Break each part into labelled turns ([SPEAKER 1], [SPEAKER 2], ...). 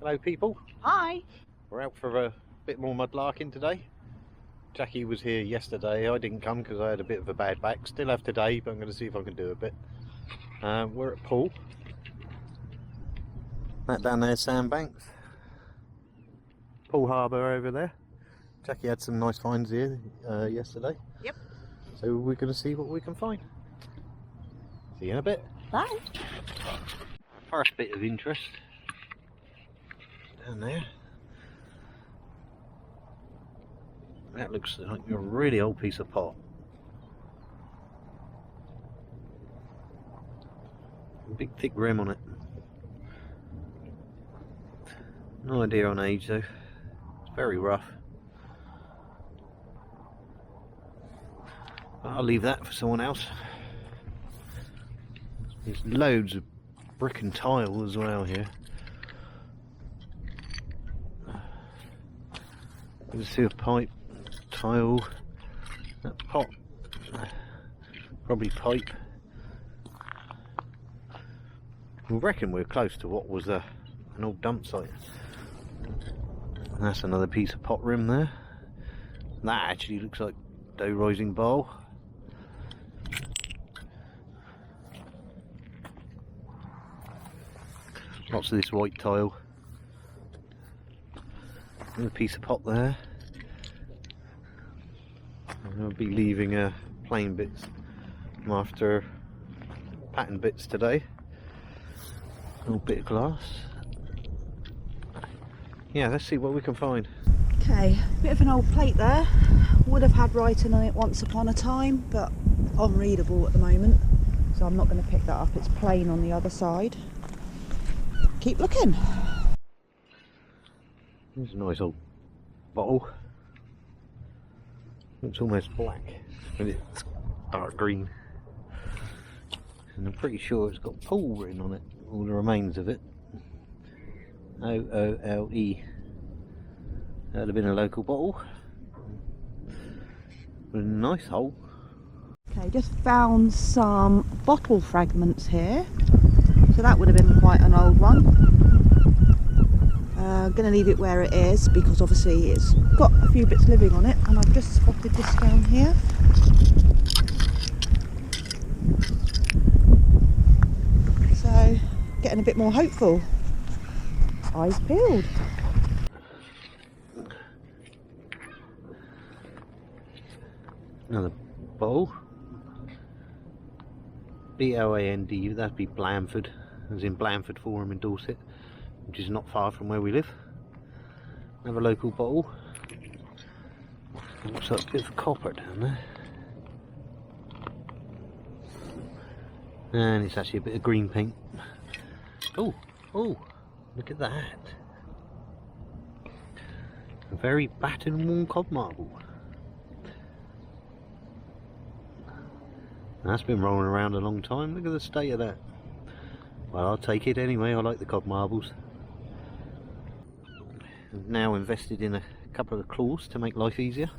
[SPEAKER 1] Hello people.
[SPEAKER 2] Hi.
[SPEAKER 1] We're out for a bit more mudlarking today. Jackie was here yesterday. I didn't come because I had a bit of a bad back. Still have today, but I'm going to see if I can do a bit. We're at Poole. That down there is Sandbanks. Poole Harbour over there. Jackie had some nice finds here yesterday.
[SPEAKER 2] Yep.
[SPEAKER 1] So we're going to see what we can find. See you in a bit.
[SPEAKER 2] Bye.
[SPEAKER 1] First bit of interest down there. That looks like a really old piece of pot. Big thick rim on it. No idea on age though. It's very rough. But I'll leave that for someone else. There's loads of brick and tile as well here. You can see a pipe, tile, that pot, probably pipe. We reckon we're close to what was an old dump site. And that's another piece of pot rim there. That actually looks like dough rising bowl. Lots of this white tile. Another piece of pot there. I'll be leaving plain bits after pattern bits today. A little bit of glass. Yeah, let's see what we can find.
[SPEAKER 2] Okay, bit of an old plate there. Would have had writing on it once upon a time, but unreadable at the moment. So I'm not going to pick that up. It's plain on the other side. Keep looking.
[SPEAKER 1] There's a nice old bottle. Looks almost black, but it's dark green. And I'm pretty sure it's got Poole written on it, all the remains of it. O-O-L-E. That would have been a local bottle. With a nice hole.
[SPEAKER 2] Okay, just found some bottle fragments here. So that would have been quite an old one. I'm going to leave it where it is because obviously it's got a few bits living on it, and I've just spotted this down here. So getting a bit more hopeful. Eyes peeled.
[SPEAKER 1] Another bowl. B-L-A-N-D, that'd be Blandford, as in Blandford Forum in Dorset, which is not far from where we live. Another local bottle. Looks like a bit of copper down there. And it's actually a bit of green paint. Oh, oh, look at that. A very battered and worn cod marble. That's been rolling around a long time. Look at the state of that. Well, I'll take it anyway. I like the cod marbles. I've now invested in a couple of claws to make life easier.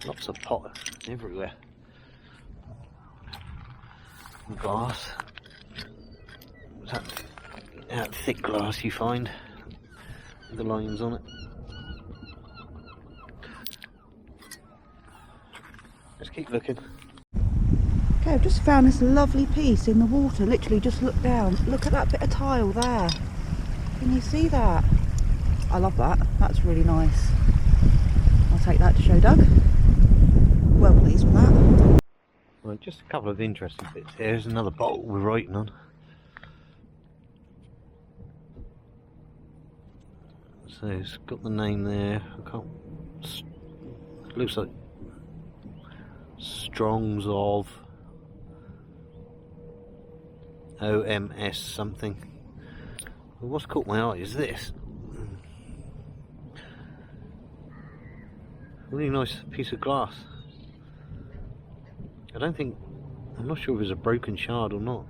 [SPEAKER 1] Lots of pot everywhere. And glass. That thick glass you find with the lines on it. Let's keep looking.
[SPEAKER 2] Okay, I've just found this lovely piece in the water. Literally just look down. Look at that bit of tile there. Can you see that? I love that. That's really nice. I'll take that to show Doug. Well pleased with that.
[SPEAKER 1] Well, just a couple of interesting bits. Here's another bottle we're writing on. So it's got the name there. I can't. It looks like Strongs of OMS something. But what's caught my eye is this. Really nice piece of glass. I'm not sure if it's a broken shard or not.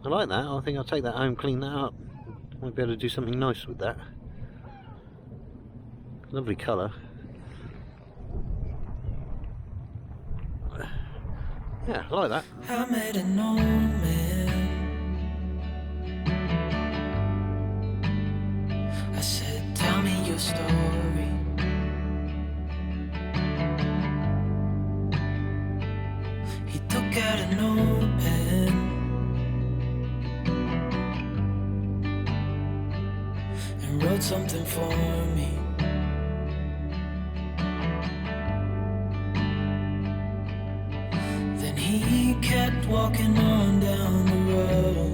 [SPEAKER 1] I like that. I think I'll take that home, clean that up. Might be able to do something nice with that. Lovely colour. Yeah, I like that.
[SPEAKER 3] I met an old man. I said, tell me your story. He took out a notepad and wrote something for me. Then he kept walking on down the road,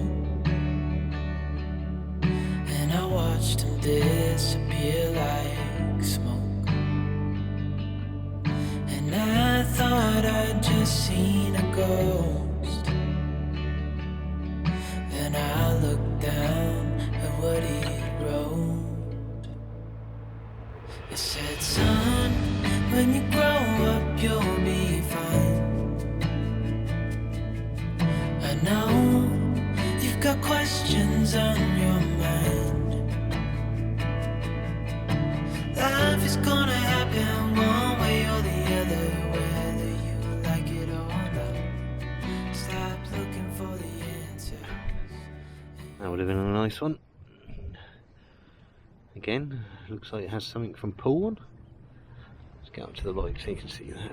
[SPEAKER 3] and I watched him disappear like smoke. And I thought I'd just seen a ghost. Then I looked down at what he wrote. It said, son, when you grow up you'll be fine. I know you've got questions on your mind. Life is gonna happen one way or the other, whether you like it or not. Stop looking for the answers.
[SPEAKER 1] That would have been a nice one. Again, looks like it has something from Poole on. Let's get up to the light so you can see that.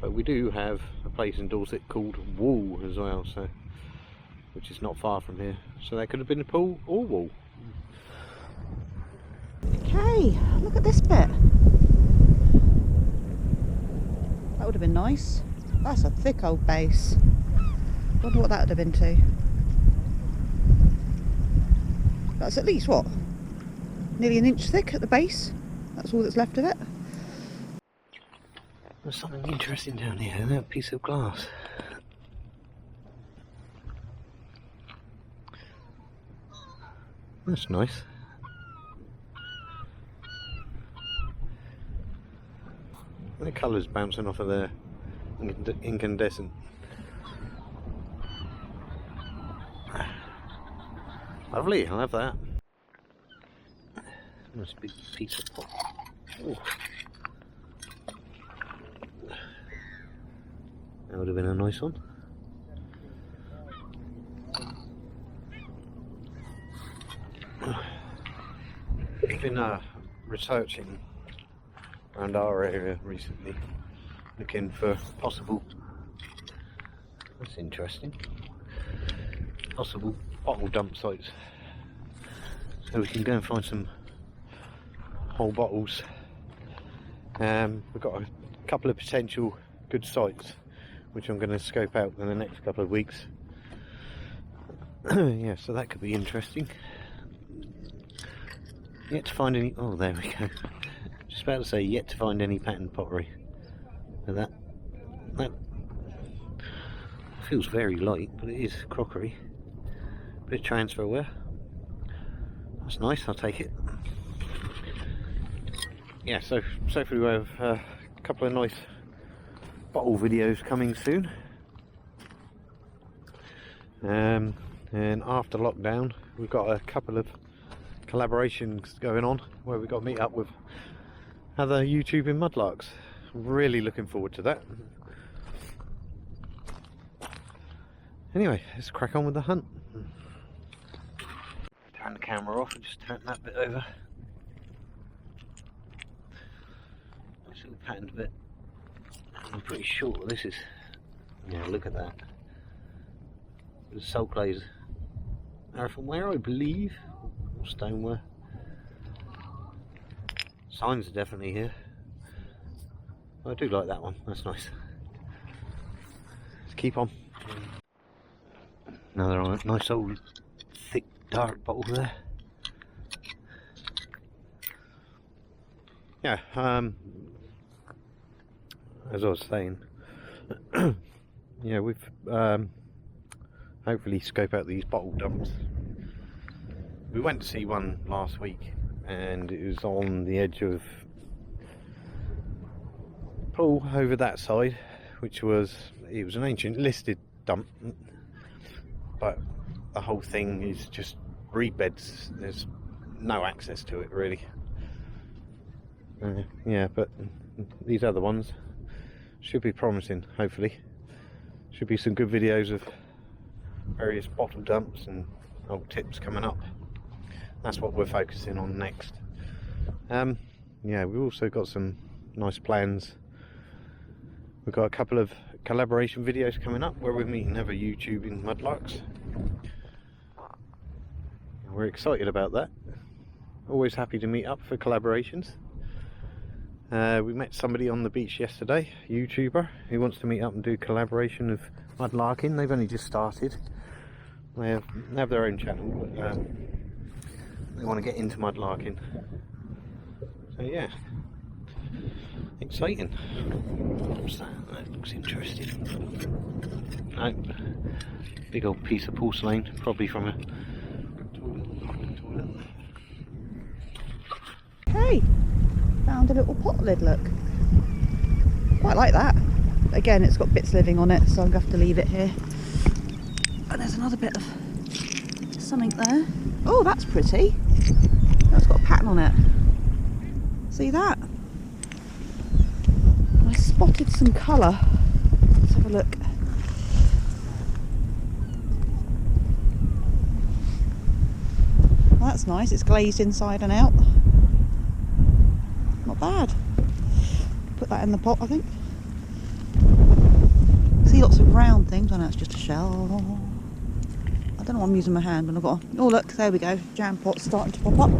[SPEAKER 1] But we do have a place in Dorset called Wool as well, so which is not far from here. So that could have been a Poole or Wool.
[SPEAKER 2] Okay, look at this bit. That would have been nice. That's a thick old base. Wonder what that would have been to. That's at least what? Nearly an inch thick at the base. That's all that's left of it.
[SPEAKER 1] There's something interesting down here, that piece of glass. That's nice. The colour's bouncing off of there, incandescent. Lovely, I love that. Nice big piece of pot. Ooh. That would have been a nice one. I've been researching around our area recently, looking for possible, that's interesting, possible bottle dump sites, so we can go and find some whole bottles. We've got a couple of potential good sites which I'm going to scope out in the next couple of weeks. Yeah, so that could be interesting. Yet to find any, oh there we go, just about to say yet to find any pattern pottery. So that feels very light, but it is crockery. Bit of transferware. That's nice, I'll take it. Yeah, so far we have a couple of nice bottle videos coming soon. And after lockdown we've got a couple of collaborations going on where we've got to meet up with other YouTubing mudlarks. Really looking forward to that. Anyway, let's crack on with the hunt. Turn the camera off and just turn that bit over. Nice little patterned bit. I'm pretty sure this is, yeah, look at that. The salt glaze earthenware, I believe, or stoneware. Signs are definitely here. I do like that one, that's nice. Let's keep on. Another nice old thick dark bottle there. Yeah, as I was saying, yeah, we've hopefully scope out these bottle dumps. We went to see one last week and it was on the edge of Poole over that side, which was, it was an ancient listed dump, but the whole thing is just reed beds. There's no access to it really. Yeah, but these other ones should be promising, hopefully. Should be some good videos of various bottle dumps and old tips coming up. That's what we're focusing on next. Yeah, we've also got some nice plans. We've got a couple of collaboration videos coming up where we're meeting other YouTubing mudlarks. We're excited about that. Always happy to meet up for collaborations. We met somebody on the beach yesterday, a YouTuber, who wants to meet up and do collaboration of mudlarking. They've only just started. They have their own channel, but they want to get into mudlarking. So yeah, exciting. What's that? That looks interesting. No, big old piece of porcelain, probably from a toilet.
[SPEAKER 2] Okay, found a little pot lid, look. Quite like that. Again, it's got bits living on it, so I'm going to have to leave it here. And there's another bit of something there. Oh, that's pretty. That's got a pattern on it. See that? I spotted some colour. Let's have a look. Well, that's nice. It's glazed inside and out. Not bad. Put that in the pot, I think. See lots of round things. I know it's just a shell. I don't know what I'm using my hand when I've got. Oh look, there we go. Jam pot's starting to pop up.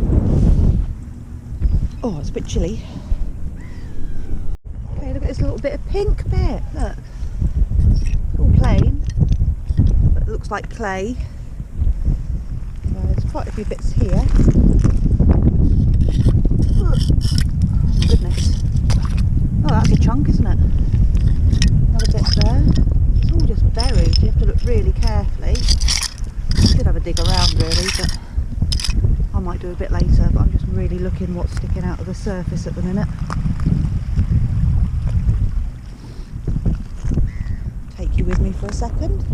[SPEAKER 2] Oh, it's a bit chilly. Okay, look at this little bit of pink bit. Look, it's all plain, but it looks like clay. There's quite a few bits here. Oh my goodness. Oh, that's a chunk, isn't it? Another bit there. It's all just buried. You have to look really carefully. I should have a dig around really, but I might do a bit later. But I'm just really looking what's sticking out of the surface at the minute. Take you with me for a second.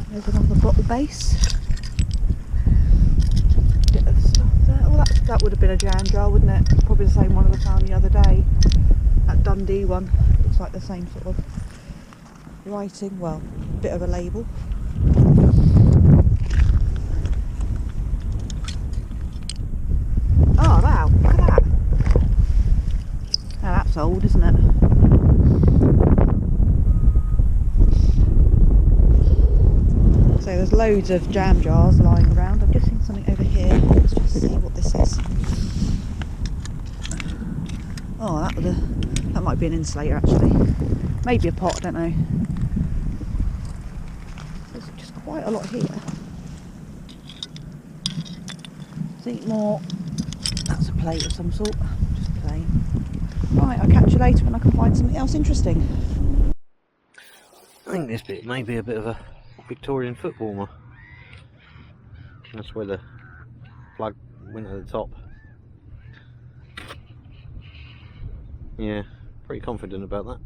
[SPEAKER 2] There's another bottle base. Bit of stuff there. Oh, that would have been a jam jar, wouldn't it? Probably the same one I found the other day. That Dundee one. Looks like the same sort of writing. Well, a bit of a label. Oh wow, look at that. Now that's old, isn't it? So there's loads of jam jars lying around. I've just seen something over here. Let's just see what this is. Oh, that might be an insulator actually. Maybe a pot, I don't know. There's just quite a lot here. I think more. That's a plate of some sort. Just plain. Right, I'll catch you later when I can find something else interesting.
[SPEAKER 1] I think this bit may be a bit of a Victorian foot warmer. That's where the plug went at the top. Yeah, pretty confident about that.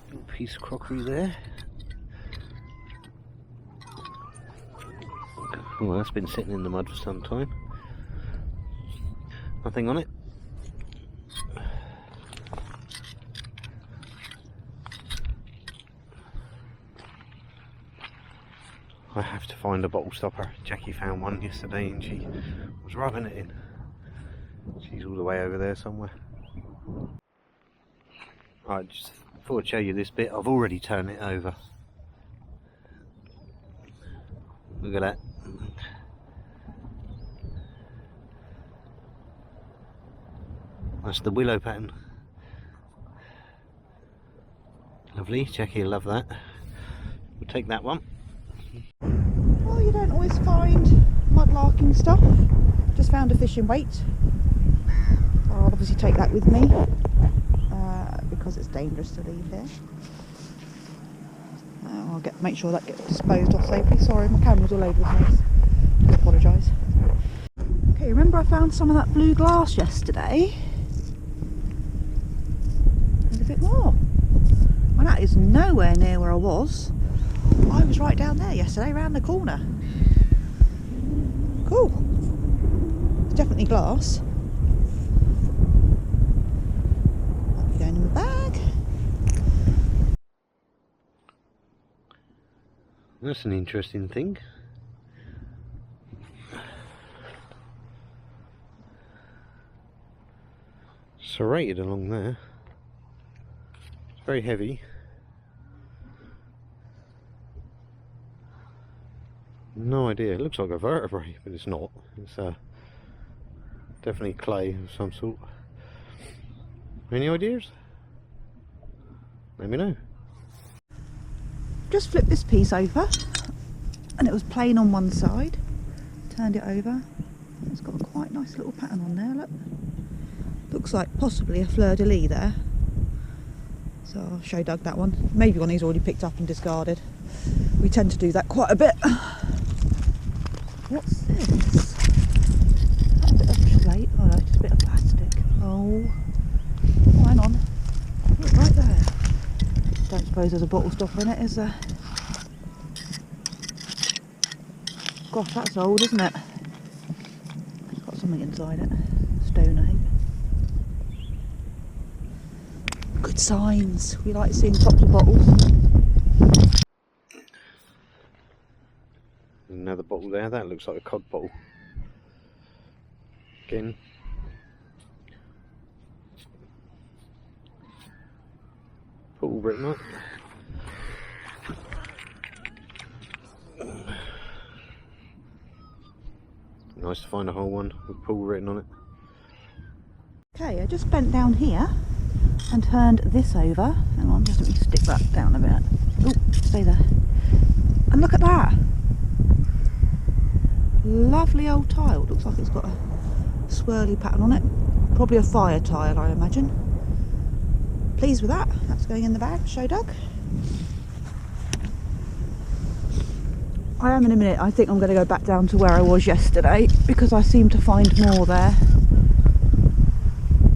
[SPEAKER 1] Little piece of crockery there. Oh, that's been sitting in the mud for some time. Nothing on it. I have to find a bottle stopper. Jackie found one yesterday and she was rubbing it in. She's all the way over there somewhere. I just thought I'd show you this bit. I've already turned it over. Look at that. That's the willow pattern. Lovely, Jackie will love that. We'll take that one.
[SPEAKER 2] Well, you don't always find mudlarking stuff. Just found a fishing weight. I'll obviously take that with me because it's dangerous to leave here. I'll make sure that gets disposed of safely. Sorry, my camera's all over the place. I apologise. Okay, remember I found some of that blue glass yesterday? There's a bit more. Well, that is nowhere near where I was. I was right down there yesterday, round the corner. Cool. It's definitely glass. Might be going in the bag.
[SPEAKER 1] That's an interesting thing. Serrated along there. It's very heavy. No idea. It looks like a vertebrae, but it's not. It's definitely clay of some sort. Any ideas? Let me know.
[SPEAKER 2] Just flipped this piece over, and it was plain on one side. Turned it over. It's got a quite nice little pattern on there. Look. Looks like possibly a fleur-de-lis there. So I'll show Doug that one. Maybe one he's already picked up and discarded. We tend to do that quite a bit. What's this? A bit of slate. Oh no, just a bit of plastic. Oh, hang on. Look right there. Don't suppose there's a bottle stopper in it, is there? Gosh, that's old, isn't it? It's got something inside it. Stone, I think. Good signs. We like seeing tops of bottles.
[SPEAKER 1] Another bottle there. That looks like a cod bottle. Again. Poole written up. Nice to find a whole one with Poole written on it.
[SPEAKER 2] Okay, I just bent down here and turned this over. Hang on, just let me stick that down a bit. Oh, stay there. And look at that. Lovely old tile. Looks like it's got a swirly pattern on it. Probably a fire tile, I imagine. Pleased with that. That's going in the bag. Show Doug. I am in a minute. I think I'm going to go back down to where I was yesterday because I seem to find more there.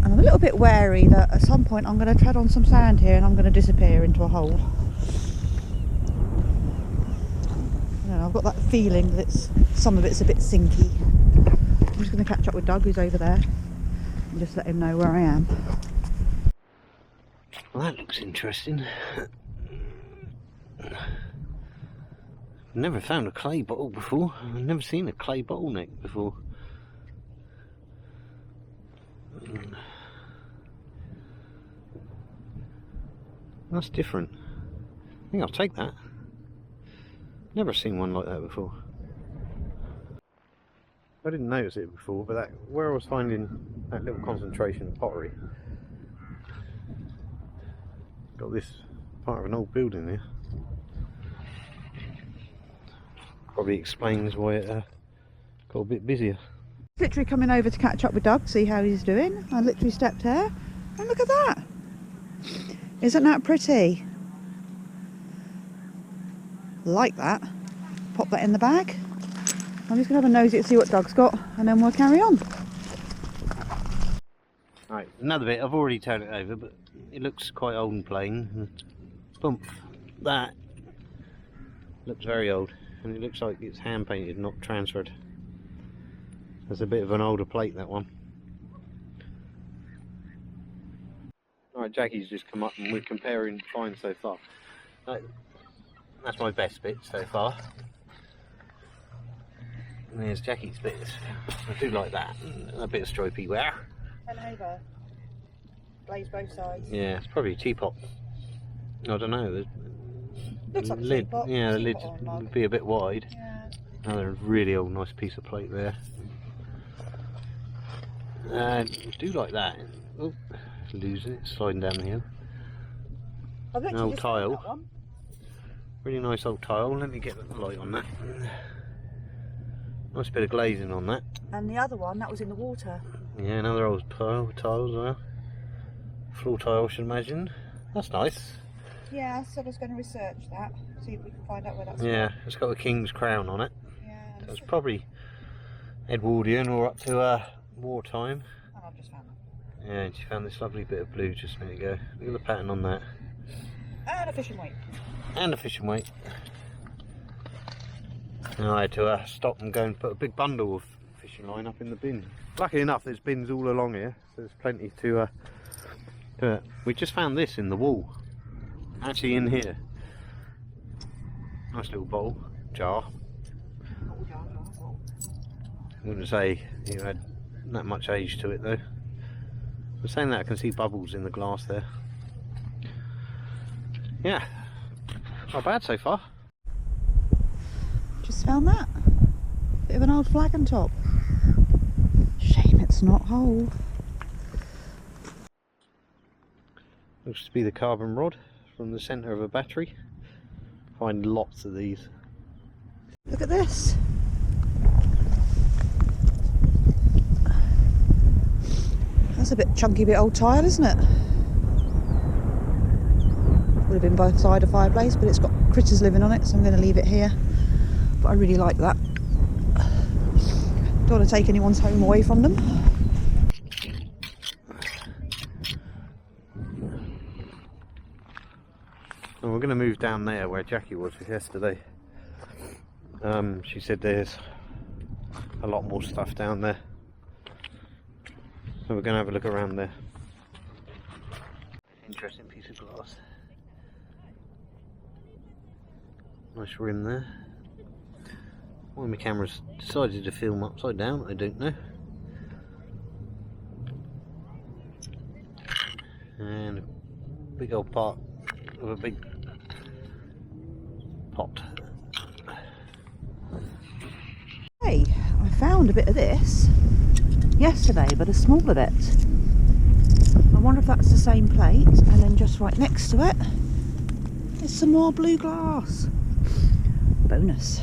[SPEAKER 2] And I'm a little bit wary that at some point I'm going to tread on some sand here and I'm going to disappear into a hole. I don't know, I've got that feeling that some of it's a bit sinky. I'm just going to catch up with Doug, who's over there, and just let him know where I am.
[SPEAKER 1] Well, that looks interesting. Never found a clay bottle before. I've never seen a clay bottleneck before. That's different. I think I'll take that. Never seen one like that before. I didn't notice it before, but that where I was finding that little concentration of pottery. Got this part of an old building there. Probably explains why it got a bit busier.
[SPEAKER 2] Literally coming over to catch up with Doug, see how he's doing. I literally stepped here, and look at that. Isn't that pretty? Like that. Pop that in the bag. I'm just going to have a nosy to see what Doug's got, and then we'll carry on.
[SPEAKER 1] Right, another bit. I've already turned it over, but it looks quite old and plain. Bump. That looks very old, and it looks like it's hand painted, not transferred. There's a bit of an older plate, that one. Alright, Jackie's just come up and we're comparing finds so far. That's my best bit so far. And there's Jackie's bits. I do like that. A bit of stripy wear.
[SPEAKER 2] And over. Blaze both sides.
[SPEAKER 1] Yeah, it's probably a teapot. I don't know.
[SPEAKER 2] Looks like a
[SPEAKER 1] lid,
[SPEAKER 2] teapot.
[SPEAKER 1] yeah, the lid
[SPEAKER 2] Teapot or mug.
[SPEAKER 1] would be a bit wide.
[SPEAKER 2] Yeah.
[SPEAKER 1] Another really old nice piece of plate there. And I do like that. Oh, losing it, sliding down the hill. An old tile. Really nice old tile. Let me get the light on that. Nice bit of glazing on that.
[SPEAKER 2] And the other one, that was in the water.
[SPEAKER 1] Yeah, another old tile as well. Floor tile, I should imagine. That's nice.
[SPEAKER 2] Yeah, so I was going to research that, see if we can find out where that's
[SPEAKER 1] Yeah,
[SPEAKER 2] from.
[SPEAKER 1] it's got a king's crown on it.
[SPEAKER 2] Yeah.
[SPEAKER 1] So it's probably Edwardian or up to wartime.
[SPEAKER 2] And I've just found it.
[SPEAKER 1] Yeah, and she found this lovely bit of blue just a minute ago. Look at the pattern on that.
[SPEAKER 2] And a fishing weight.
[SPEAKER 1] And a fishing weight. And I had to stop and go and put a big bundle of fishing line up in the bin. Luckily enough, there's bins all along here, so there's plenty to do it. We just found this in the wall, actually in here. Nice little bowl, jar. I wouldn't say you had that much age to it though. I'm saying that I can see bubbles in the glass there. Yeah, not bad so far.
[SPEAKER 2] Just found that. Bit of an old flagon top. Shame it's not whole.
[SPEAKER 1] Looks to be the carbon rod from the centre of a battery. Find lots of these.
[SPEAKER 2] Look at this. That's a bit chunky, bit old tired, isn't it? Would have been both sides of the fireplace, but it's got critters living on it, so I'm going to leave it here. But I really like that. Don't want to take anyone's home away from them.
[SPEAKER 1] And we're going to move down there where Jackie was yesterday. She said there's a lot more stuff down there. So we're going to have a look around there. Interesting piece of glass. Nice rim there. Why my camera's decided to film upside down, I don't know. And a big old part of a big pot.
[SPEAKER 2] Hey, I found a bit of this yesterday, but a smaller bit. I wonder if that's the same plate, and then just right next to it is some more blue glass. Bonus.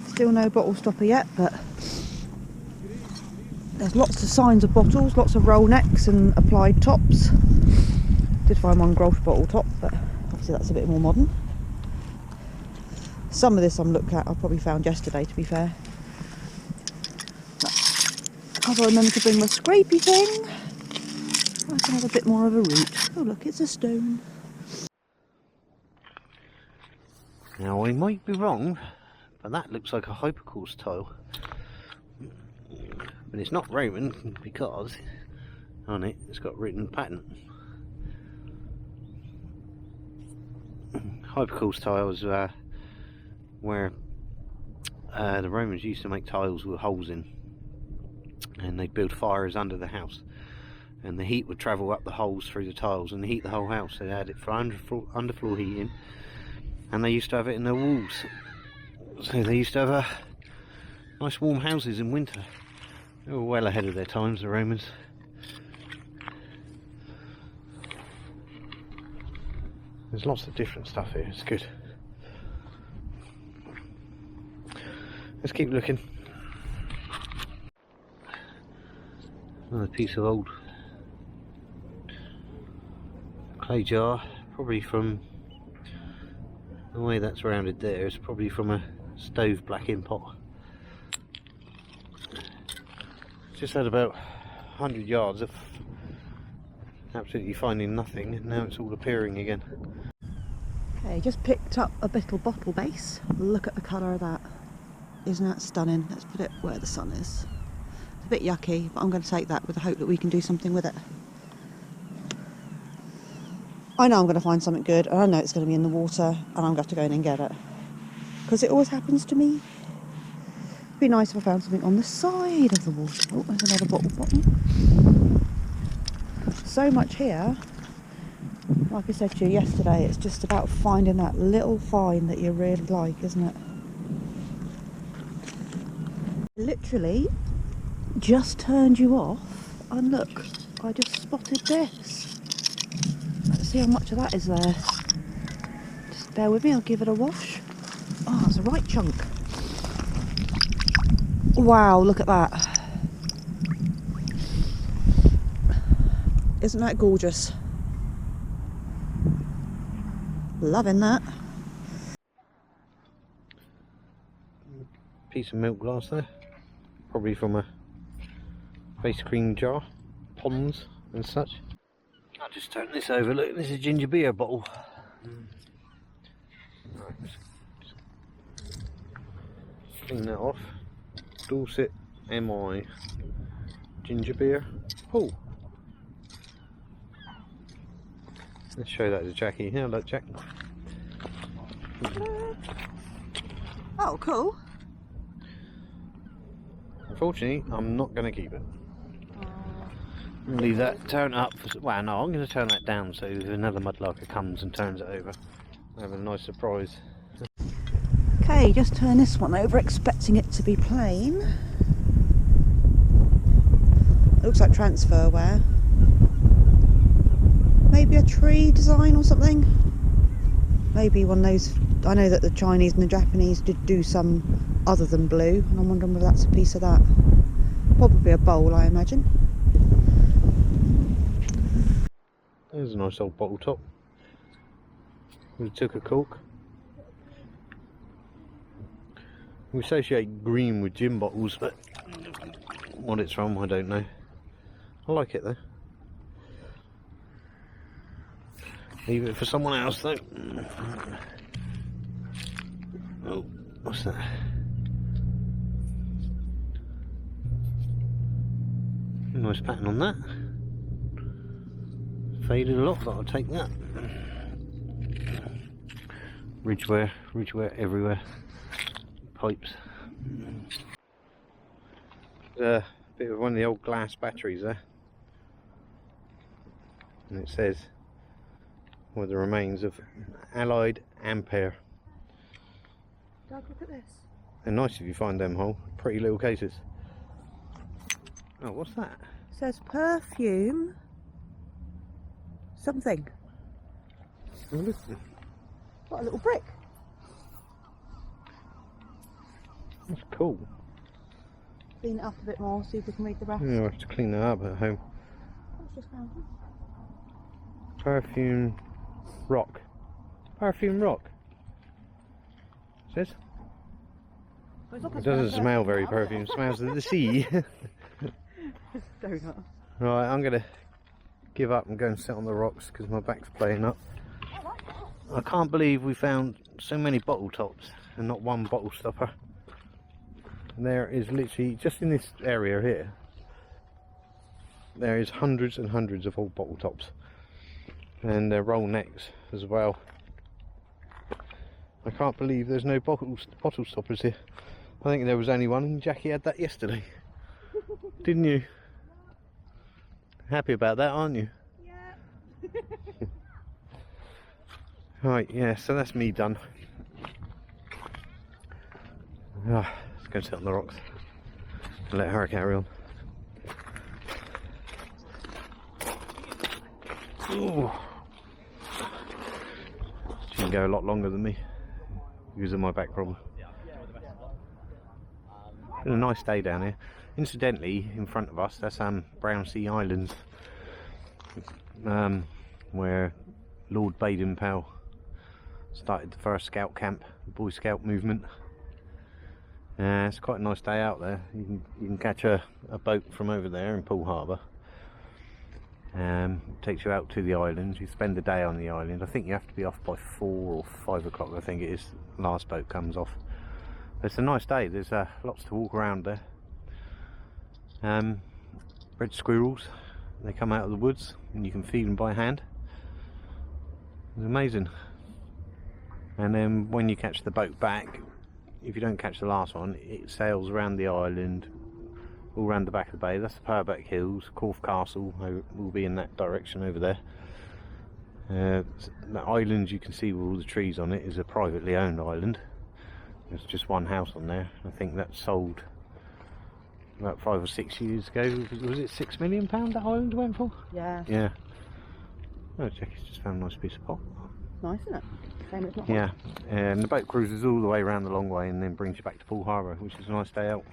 [SPEAKER 2] Still no bottle stopper yet, but there's lots of signs of bottles, lots of roll necks and applied tops. Did find one Grolsch bottle top, but obviously that's a bit more modern. Some of this I'm looked at, I probably found yesterday, to be fair. As I remember to bring my scrapey thing, I can have a bit more of a root. Oh look, it's a stone.
[SPEAKER 1] Now I might be wrong, but that looks like a hypercourse tile. But it's not Roman because on it it's got written patent. Hypercourse tiles where the Romans used to make tiles with holes in, and they'd build fires under the house, and the heat would travel up the holes through the tiles and heat the whole house. So they had it for underfloor heating, and they used to have it in their walls. So they used to have nice warm houses in winter. They were well ahead of their times, the Romans. There's lots of different stuff here, it's good. Let's keep looking. Another piece of old clay jar, probably from the way that's rounded there, it's probably from a stove blacking pot. Just had about 100 yards of absolutely finding nothing, and now it's all appearing again.
[SPEAKER 2] Okay, just picked up a little bottle base. Look at the colour of that. Isn't that stunning? Let's put it where the sun is. It's a bit yucky, but I'm going to take that with the hope that we can do something with it. I know I'm going to find something good, and I know it's going to be in the water, and I'm going to have to go in and get it. Because it always happens to me. It'd be nice if I found something on the side of the water. Oh, there's another bottle bottom. So much here. Like I said to you yesterday, it's just about finding that little find that you really like, isn't it? Literally just turned you off, and look, I just spotted this. Let's see how much of that is there. Just bear with me, I'll give it a wash. Oh, it's a right chunk. Wow, look at that. Isn't that gorgeous? Loving that.
[SPEAKER 1] Piece of milk glass there, probably from a face cream jar, ponds and such. I'll just turn this over. Look, this is a ginger beer bottle. Right. clean that off. Dorset MI ginger beer. Poole. Let's show that to Jackie. Here, look, Jack.
[SPEAKER 2] Oh, cool.
[SPEAKER 1] Unfortunately, I'm not going to keep it. Leave that, turn it up. Well, no, I'm going to turn that down so if another mudlarker comes and turns it over, I have a nice surprise.
[SPEAKER 2] Okay, just turn this one over, expecting it to be plain. It looks like transfer wear. Maybe a tree design or something. Maybe one of those. I know that the Chinese and the Japanese did do some other than blue, and I'm wondering whether that's a piece of that. Probably a bowl, I imagine.
[SPEAKER 1] There's a nice old bottle top. We took a cork. We associate green with gin bottles, but what it's from, I don't know. I like it though. Leave it for someone else though. Oh, what's that? Nice pattern on that. Faded a lot, but I'll take that. Ridgeware everywhere. Pipes. There's a bit of one of the old glass batteries there. And it says, well, the remains of Allied Ampere.
[SPEAKER 2] Dad, look at this.
[SPEAKER 1] They're nice if you find them whole. Pretty little cases. Oh, what's that?
[SPEAKER 2] It says perfume. Something.
[SPEAKER 1] Oh, look.
[SPEAKER 2] What a little brick.
[SPEAKER 1] That's cool.
[SPEAKER 2] Clean it up a bit more, see if we can read the rest.
[SPEAKER 1] Yeah, I'll have to clean that up at home.
[SPEAKER 2] What's just found?
[SPEAKER 1] Perfume rock. Perfume rock. Says. It doesn't smell very perfume. It smells of the sea.
[SPEAKER 2] Donut.
[SPEAKER 1] Right, I'm gonna give up and go and sit on the rocks because my back's playing up. I can't believe we found so many bottle tops and not one bottle stopper. And there is literally, just in this area here, there is hundreds and hundreds of old bottle tops. And they're roll necks as well. I can't believe there's no bottle stoppers here. I think there was only one and Jackie had that yesterday. Didn't you? Happy about that, aren't you?
[SPEAKER 2] Yeah.
[SPEAKER 1] Right, yeah, so that's me done. Let's go sit on the rocks and let her carry on. Ooh. She can go a lot longer than me because of my back problem. Been a nice day down here. Incidentally, in front of us, that's Brown Sea Islands, where Lord Baden-Powell started the first scout camp, the Boy Scout movement. It's quite a nice day out there. You can catch a boat from over there in Poole Harbour. Takes you out to the islands. You spend the day on the island. I think you have to be off by 4 or 5 o'clock. I think it is. Last boat comes off. It's a nice day. There's lots to walk around there. Red squirrels. They come out of the woods and you can feed them by hand. It's amazing. And then when you catch the boat back, if you don't catch the last one, it sails around the island, all around the back of the bay. That's the Powerback Hills. Corfe Castle will be in that direction over there. The island you can see with all the trees on it is a privately owned island. There's just one house on there. I think that sold about 5 or 6 years ago. Was it £6 million that island went for?
[SPEAKER 2] Yeah.
[SPEAKER 1] Yeah. Oh, Jackie's just found a nice piece of pot.
[SPEAKER 2] Nice, isn't it? Shame it's not
[SPEAKER 1] Yeah, and the boat cruises all the way around the long way and then brings you back to Poole Harbour, which is a nice day out.